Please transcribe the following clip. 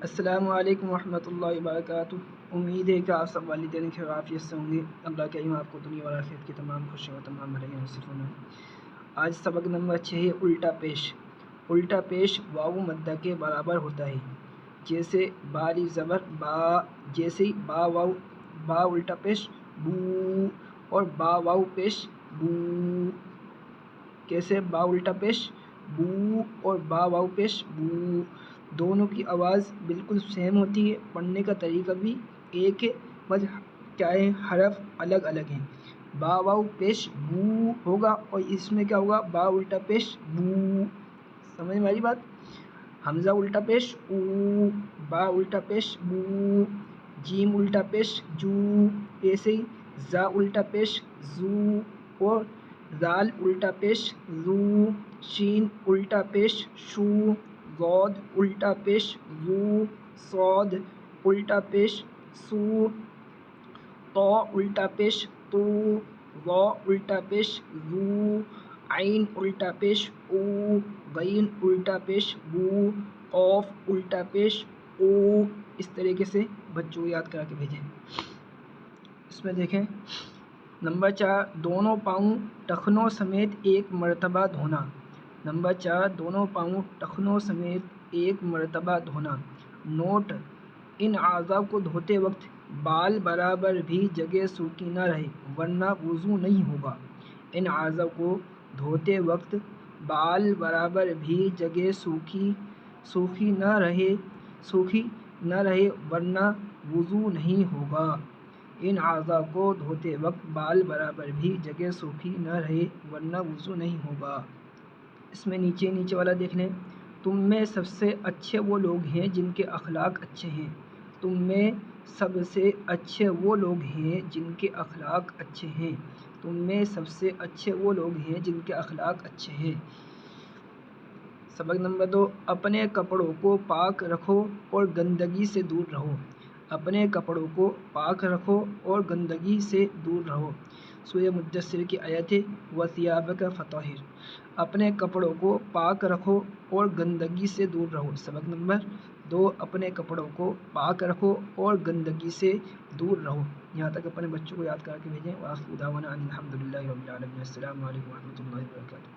السلام علیکم ورحمۃ اللہ وبرکاتہ۔ امید ہے کہ آپ سب والدین خیر عافیت سے ہوں گے۔ اللہ کریم آپ کو دنیا اور آخرت کی تمام خوشیوں اور تمام بھلائیاں نصیب فرمائے۔ آج سبق نمبر 6 ہے الٹا پیش۔ الٹا پیش واو مدہ کے برابر ہوتا ہے، جیسے باری زبر با، جیسے با واو، با الٹا پیش بو، اور با واو پیش بو، کیسے با الٹا پیش بو اور با واو پیش بو، دونوں کی آواز بالکل سیم ہوتی ہے، پڑھنے کا طریقہ بھی ایک ہے، بس کیا ہے حرف الگ الگ ہیں۔ با واو پیش بو ہوگا اور اس میں کیا ہوگا با الٹا پیش بو، سمجھ میں آ رہی بات؟ حمزہ الٹا پیش او، با الٹا پیش بو، جیم الٹا پیش جو، ایسے ہی زا الٹا پیش زو اور زال الٹا پیش زو، شین الٹا پیش شو، ضاد الٹا پیش زو، صاد الٹا پیش سو، طا الٹا پیش تو، ظا الٹا پیش ذو، عین الٹا پیش او، غین الٹا پیش بو، قاف الٹا پیش او۔ اس طریقے سے بچوں کو یاد کرا کے بھیجیں۔ اس میں دیکھیں نمبر 4 دونوں پاؤں ٹخنوں سمیت ایک مرتبہ دھونا۔ نمبر 4 دونوں پاؤں ٹخنوں سمیت ایک مرتبہ دھونا۔ نوٹ: ان اعضاء کو دھوتے وقت بال برابر بھی جگہ سوکھی نہ رہے ورنہ وضو نہیں ہوگا۔ ان اعضاء کو دھوتے وقت بال برابر بھی جگہ سوکھی نہ رہے ورنہ وضو نہیں ہوگا۔ ان اعضاء کو دھوتے وقت بال برابر بھی جگہ سوکھی نہ رہے ورنہ وضو نہیں ہوگا۔ اس میں نیچے والا دیکھ لیں۔ تم میں سب سے اچھے وہ لوگ ہیں جن کے اخلاق اچھے ہیں۔ تم میں سب سے اچھے وہ لوگ ہیں جن کے اخلاق اچھے ہیں۔ تم میں سب سے اچھے وہ لوگ ہیں جن کے اخلاق اچھے ہیں۔ سبق نمبر 2 اپنے کپڑوں کو پاک رکھو اور گندگی سے دور رہو۔ اپنے کپڑوں کو پاک رکھو اور گندگی سے دور رہو۔ سورہ مدثر کی آیت ہے وَثِيَابَكَ فَطَهِّرْ۔ اپنے کپڑوں کو پاک رکھو اور گندگی سے دور رہو۔ سبق نمبر 2 اپنے کپڑوں کو پاک رکھو اور گندگی سے دور رہو۔ یہاں تک اپنے بچوں کو یاد کر کے بھیجیں۔ وآخر دعوانا ان الحمد للہ رب العالمین۔ السلام علیکم ورحمۃ اللہ وبرکاتہ۔